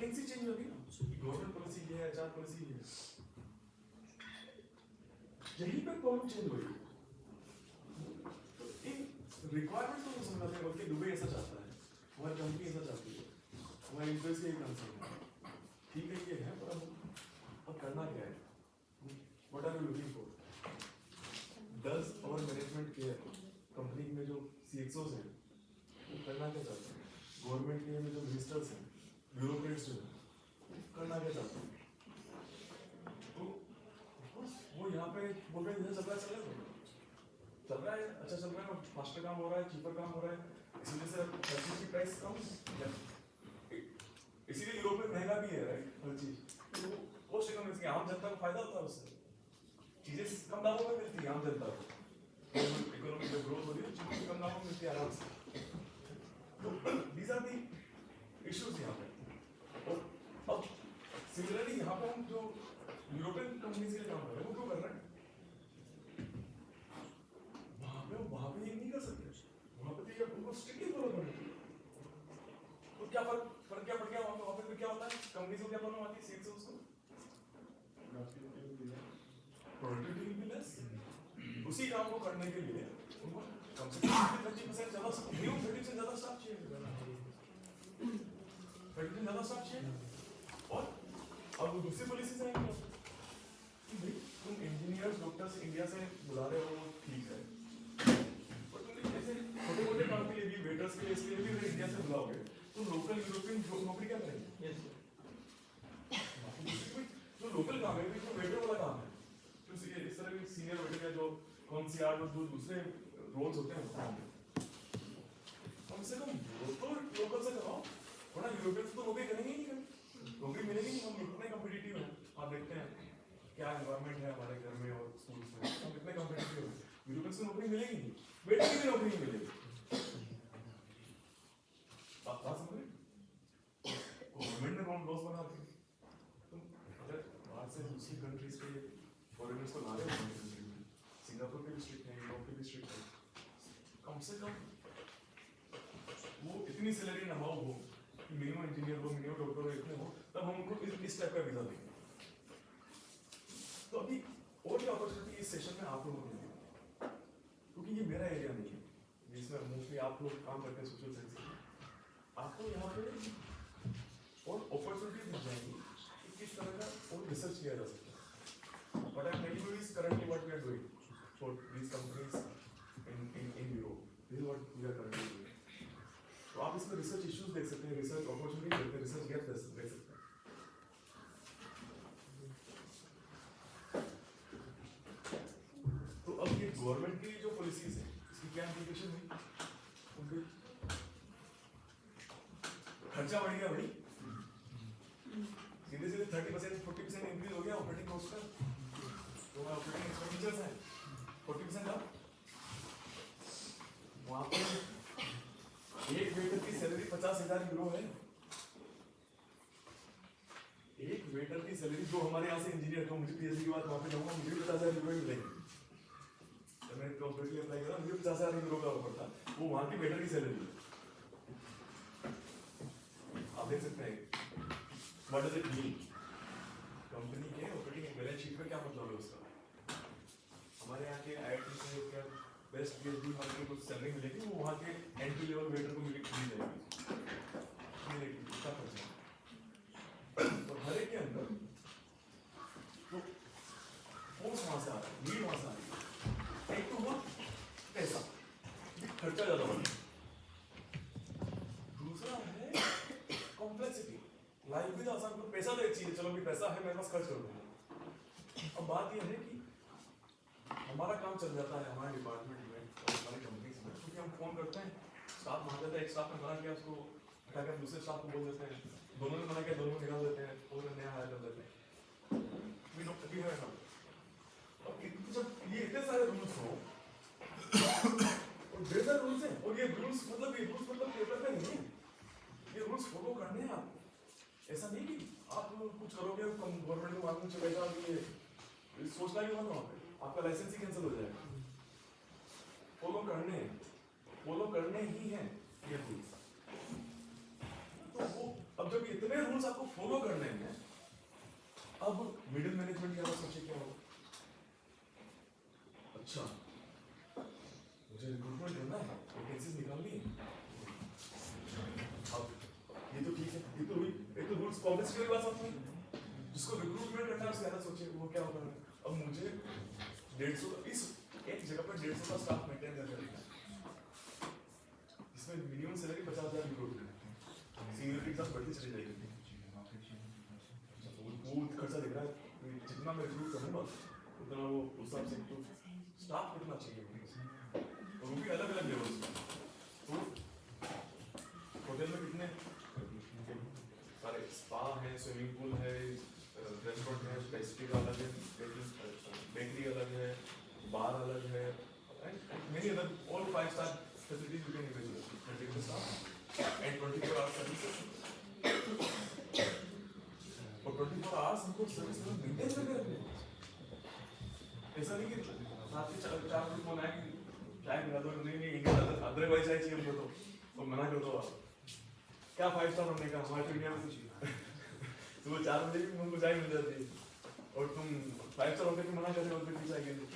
Settings ही change होगी ना, government policy ये है, एचआर पॉलिसी ये है, यही पे प्रॉब्लम चेंज होगी। तो इन रिक्वायरमेंट को समझना है, बल्कि दुबई ऐसा चाहता है, हमारी कंपनी ऐसा चाहती है, हमारे इंटरेस्ट के कंसर्न है, ठीक है ये है, पर अब करना क्या है? What are you looking for? Does our management care? Company में जो सीएक्सओस हैं वो करना क्या चाहते हैं? गवर्नमेंट के में जो मिनिस्टर्स हैं, ब्यूरोक्रेट्स जो हैं, करना क्या चाहते हैं? तो वो यहाँ पे बोल रहे हैं चल रहा है, अच्छा चल रहा है, फास्टर काम हो रहा है, चीपर काम हो रहा है, इसी वजह से हर चीज की प्राइस कम, इसीलिए यूरोप में महंगा भी है, राइट? हर चीज तो कॉस्ट इकोनॉमिक्स की आम जनता को फायदा होता है उससे, चीजें कम दामों में मिलती है आम जनता को, इकोनॉमिक जब ग्रोथ हो रही है चीजें कम दामों में मिलती है आराम से। तो दीज आर दी इश्यूज यहाँ पे। और अब सिमिलरली यहाँ पे हम जो यूरोपियन कंपनीज के लिए काम कर रहे हैं वो क्यों कर रहे हैं? वहां पे ये नहीं कर सकते, वहां पे तो ये उनको स्ट्रिक्टली फॉलो करना है। तो क्या फर्क क्या पड़ गया वहां पे क्या होता है? कंपनीज को क्या प्रॉब्लम आती है? सेल्स उसको प्रोडक्टिविटी भी लेस, उसी काम को करने के लिए उनको कम से कम 30% ज्यादा मिनिमम 30% ज्यादा स्टाफ चाहिए, 30% ज्यादा स्टाफ चाहिए। और अब दूसरी पॉलिसीज आएंगी कि भाई तुम इंजीनियर्स डॉक्टर्स इंडिया से बुला रहे हो, ठीक है, पर तुम ऐसे छोटे मोटे काम के लिए भी, वेटर्स के लिए, इसके लिए भी अगर इंडिया से बुलाओगे तो लोकल यूरोपियन नौकरी क्या करेंगे? जो लोकल काम है, जो वेटर वाला काम है, तो इस तरह के सीनियर वेटर का जो कॉन्सियार्ड और जो दूसरे रोल्स होते हैं, कम से कम तो लोकल से कराओ, वरना यूरोपियंस तो नौकरी करेंगे ही नहीं, नौकरी मिलेगी नहीं। हम इतने कॉम्पिटिटिव हैं, आप देखते हैं क्या एनवायरनमेंट है हमारे घर में और स्कूल्स में, हम इतने कॉम्पिटिटिव हैं, यूरोपियंस को नौकरी मिलेगी नहीं, वेटर की भी नौकरी नहीं मिलेगी। बात समझ रहे? गवर्नमेंट ने लॉस बना दिए, तुम अगर बाहर से दूसरी कंट्रीज के फॉरेनर्स को ला रहे हो हमारी कंट्री में, सिंगापुर के भी स्ट्रिक्ट है, यूरोप के भी स्ट्रिक्ट है, कम से कम वो इतनी सैलरी ना हो कि मिनिमम इंजीनियर हो, मिनिमम डॉक्टर हो, इतने हो, तब हम उनको इस टाइप का वीजा देंगे। तो अभी और क्या अपॉर्चुनिटी इस सेशन में आप लोगों को मिलेगी, क्योंकि ये मेरा एरिया नहीं है जिसमें मोस्टली आप लोग काम करते हैं सोशल साइंस में, आपको यहाँ पे और अपॉर्चुनिटी मिल जाएंगी कि किस तरह का और रिसर्च किया जा सकता है। What I'm telling you is currently what we are doing for these companies in Europe. This is what we are currently doing. तो आप इसमें रिसर्च इश्यूज देख सकते हैं, रिसर्च अपॉर्चुनिटी देख सकते हैं, रिसर्च गैप देख सकते हैं। तो अब ये गवर्नमेंट की जो पॉलिसीज है इसकी क्या इम्प्लीकेशन हुई? उनके खर्चा बढ़ गया भाई, सीधे सीधे 30% 40% इंक्रीज हो गया ऑपरेटिंग कॉस्ट का, तो ऑपरेटिंग एक्सपेंडिचर्स है 40% का। वहां पे एक वेटर की सैलरी 50,000 यूरो है, एक वेटर की सैलरी, जो हमारे यहाँ से इंजीनियर, जो मुझे पीएचडी के बाद वहां पे जाऊंगा मुझे 50,000 यूरो ही मिलेंगे, जब मैं कॉर्पोरेटली अप्लाई करा मुझे 50,000 यूरो का ऑफर था, वो वहां की वेटर की सैलरी है। आप देख सकते हैं what does it mean, company के ऑपरेटिंग बैलेंस शीट में क्या मतलब है उसका। हमारे यहाँ के आईआईटी से क्या बेस्ट पीएचडी वाले को सैलरी मिलेगी, वो वहाँ के एंट्री लेवल वेटर को मिल जाएगी, इसका खर्चा। और हर एक के अंदर तो फोर्स वहाँ से आ रहा है, नीड वहाँ से आ रही है, एक तो वो पैसा, खर्चा ज़्यादा बढ़ रहा है, दूसरा है कॉम्प्लेक्सिटी, लाइफ भी तो आसान, तो पैसा तो एक चीज है, चलो भी पैसा है मेरे पास, खर्च कर दूंगा। अब बात यह है कि हमारा काम चल जाता है हमारे डिपार्टमेंट में और हमारी कंपनीज में, क्योंकि हम फोन करते हैं, स्टाफ वहाँ जाता है, एक स्टाफ ने मना किया उसको हटा कर दूसरे स्टाफ को बोल देते हैं, दोनों ने मना किया दोनों को निकाल देते हैं, और नया हायर कर देते हैं। जब ये इतने सारे रूल्स हो और बेहतर रूल्स हैं, और ये रूल्स मतलब पेपर पे नहीं है, ये रूल्स फॉलो करने हैं आपको। ऐसा नहीं कि आप कुछ करोगे गवर्नमेंट को मालूम चलेगा, ये सोचना ही होगा, आपका लाइसेंस ही कैंसिल हो जाएगा। फॉलो करने ही हैं ये रूल्स। तो वो अब जब इतने रूल्स रूल्स आपको फॉलो करने हैं। अब मिडिल मैनेजमेंट क्या सोचे क्या हो, अच्छा मुझे रिक्रूटमेंट करना है, वैकेंसीज निकालनी है। अब ये तो ठीक है, ये तो रूल्स पॉलिसी की बात समझ में, जिसको रिक्रूटमेंट करना है उसके अलग सोचे वो क्या होगा। अब मुझे 150 इस एक जगह पर 150 का स्टाफ मेंटेन करके रखना है, इसमें मिनिमम सैलरी 50,000 यूरो है, सीनियरिटी के साथ बढ़ती चली जाएगी। वो खर्चा दिख रहा है, जितना मैं रिक्रूट करूंगा उतना वो उस हिसाब से तो स्टाफ कितना चाहिए और वो भी अलग अलग लेवल से। तो होटल में कितने सारे स्पा है, स्विमिंग पूल है, रेस्टोरेंट है, पेस्ट्री का अलग है, बेकरी अलग है, बार अलग है, and many other all 5 star facilities you can imagine and 24 hours services. और 24 आवर्स हमको सर्विस लेवल मेंटेन करके रखने हैं। ऐसा नहीं कि रात के 4 बजे फोन आया कि चाय मिला दो, नहीं अदरवाइज चाय चाहिए हमको तो मना कर दो आप, क्या 5 स्टार हमने कहा हमारे इंडिया में कुछ सुबह 4 बजे भी हमको चाय मिल जाती है और तुम 5 स्टार होकर भी मना कर रहे हो फिर चाय के लिए,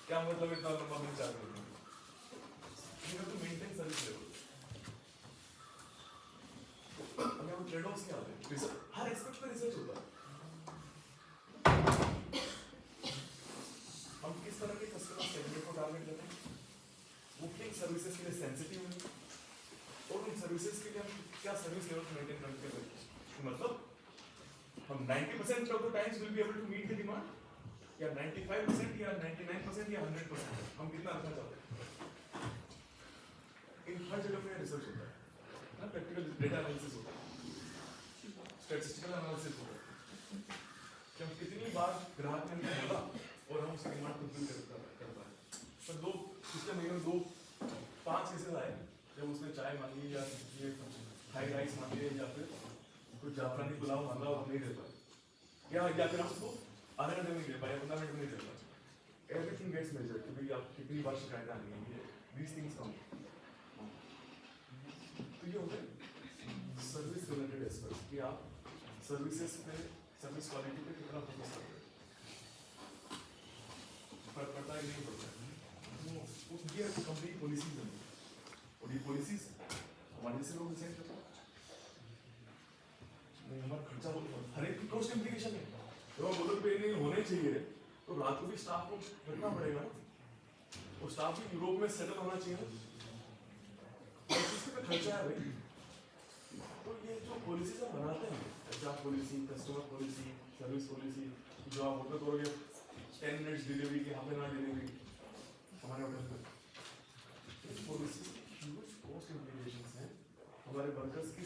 क्या मतलब इतना लंबा हमें चाय करना है तो मेंटेन सर्विस लेवल। अगर वो ट्रेड ऑफ्स क्या होते हैं, हर एस्पेक्ट पर रिसर्च होता है। हम किस तरह के कस्टमर सेगमेंट को टारगेट करते हैं, वो किन सर्विसेज के लिए सेंसिटिव है और उन सर्विसेज के लिए हम क्या सर्विस लेवल मेंटेन करते हैं। मतलब हम 90% of the times will be able to meet the demand या 95% या 99% या 100%, हम कितना रखना चाहते हैं। इन हर जगह पे रिसर्च होता है ना, प्रैक्टिकल डेटा एनालिसिस होता है, स्टैटिस्टिकल एनालिसिस होता है कि हम कितनी बार ग्राहक ने हमें बोला और हम उसकी डिमांड फुलफिल कर पाए। पर पिछले महीने में 5 केसेस आए जब उसने चाय मांगी या ये फ्राइड राइस मांगे या फिर कुछ जाफरानी पुलाव मांगा और नहीं दे पाए, या फिर हम उसको आधे घंटे में नहीं दे पाए, 15 मिनट में नहीं दे पाए। एवरीथिंग गेट्स मेजर्ड कि भाई आप कितनी बार शिकायत आ रही है, दीज थिंग्स कम। तो ये होता है सर्विस रिलेटेड एस्पेक्ट्स कि आप सर्विसेज पे, सर्विस क्वालिटी पे कितना फोकस कर रहे हैं, फर्क पड़ता है नहीं पड़ता है। वो ये कंपनी पॉलिसीज हैं और ये पॉलिसीज हमारे जैसे लोग डिसाइड करते हैं। हमारा खर्चा हर एक की कॉस्ट इम्प्लीकेशन है, तो हम बोलो पे नहीं होने चाहिए तो रात को भी स्टाफ को रखना पड़ेगा ना, और स्टाफ भी यूरोप में सेटल होना चाहिए ना, पे खर्चा है भाई। तो ये जो पॉलिसीज हम बनाते हैं, HR policy, customer policy, service policy, जो आप होटल करोगे 10 मिनट्स डिलीवरी की, हाफ एन आवर डिलीवरी हमारे होटल में, पॉलिसी ह्यूज कॉस्ट इम्प्लीकेशंस हैं, हमारे वर्कर्स के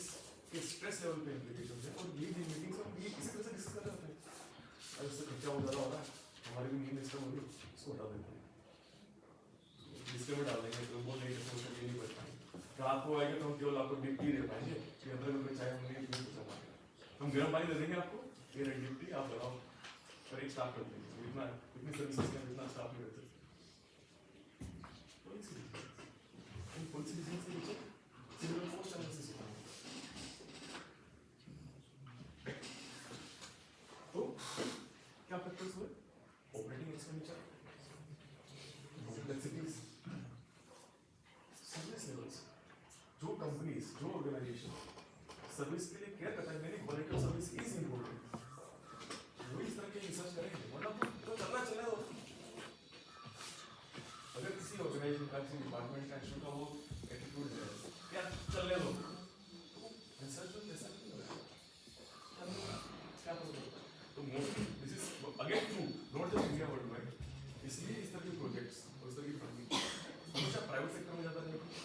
स्ट्रेस लेवल पे इम्प्लीकेशंस हैं, और ये मीटिंग्स हम ये इस तरह से डिस्कस कर रहे हैं। अगर इससे खर्चा हो ज़्यादा हो रहा है, हमारी भी नीड सिस्टम होगी, इसको हटा देते हैं, डिस्क्लेमर डाल देंगे तो वो नहीं कस्टमर को ये नहीं बच पाएंगे। रात को आएगा तो हम केवल आपको डिप्टी दे पाएंगे कि अंदर में चाहे हम नहीं पी सकते, हम गर्म पानी दे देंगे आपको, ये रेड डिप्टी आप लगाओ पर एक स्टाफ कर देंगे, इतना इतनी सर्विसेज का इतना स्टाफ नहीं रहते। इन पॉलिसी डिसीजंस के पीछे सिविल कॉस्ट एनालिसिस होता है। तो क्या फैक्टर्स हुए, operating expenditure, complexities, service levels. जो कंपनीज, जो ऑर्गेनाइजेशन सर्विस के लिए केयर करता है, मेरी quality of service is important, वो इस तरह के रिसर्च करेंगे, मतलब तो चलना चले दो। अगर किसी ऑर्गेनाइजेशन का, किसी डिपार्टमेंट का इशू का वो एटीट्यूड है क्या चलने दो, रिसर्च में ऐसा क्यों हो रहा है, क्या प्रॉब्लम है। तो mostly this is again true, not just India world wide, इसलिए इस तरह के प्रोजेक्ट्स और इस तरह की फंडिंग हमेशा प्राइवेट सेक्टर में ज़्यादा नहीं होती,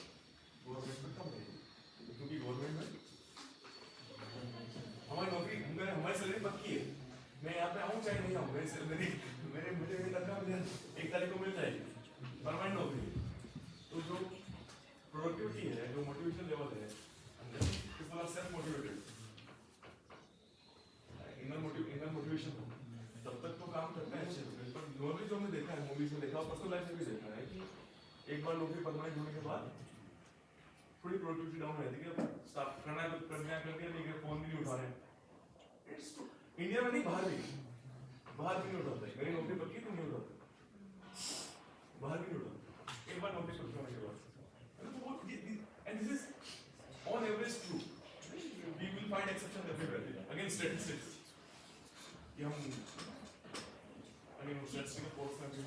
गवर्नमेंट में कम नहीं, क्योंकि गवर्नमेंट में हमारी नौकरी, हमारी सैलरी पक्की है, मैं यहाँ पे आऊँ चाहे नहीं आऊँ, मेरी सैलरी मुझे तनख्वाह मुझे 1 तारीख को मिल जाएगी, परमानेंट नौकरी। तो जो प्रोडक्टिविटी है, जो मोटिवेशन लेवल है, सेल्फ मोटिवेटेड, इनर मोटिवेशन हो, तब तक तो काम करते हैं अच्छे से। पर नॉर्मली जो हमने देखा है, मूवीज में देखा और पर्सनल लाइफ में भी देखा है कि एक बार नौकरी परमानेंट होने के बाद थोड़ी प्रोडक्टिविटी डाउन रहती है, स्टाफ करना करके नहीं, फोन भी नहीं उठा इंडिया में नहीं, बाहर भी नहीं उठाता है। मेरी नौकरी पक्की तो नहीं उठाता, बाहर भी नहीं उठाता। एक बार नौकरी पक्की होने के बाद, and this is on average true. We will find exceptions everywhere. Again, statistics. कि हम अगेन स्टैटिस्टिकल कोर्स में भी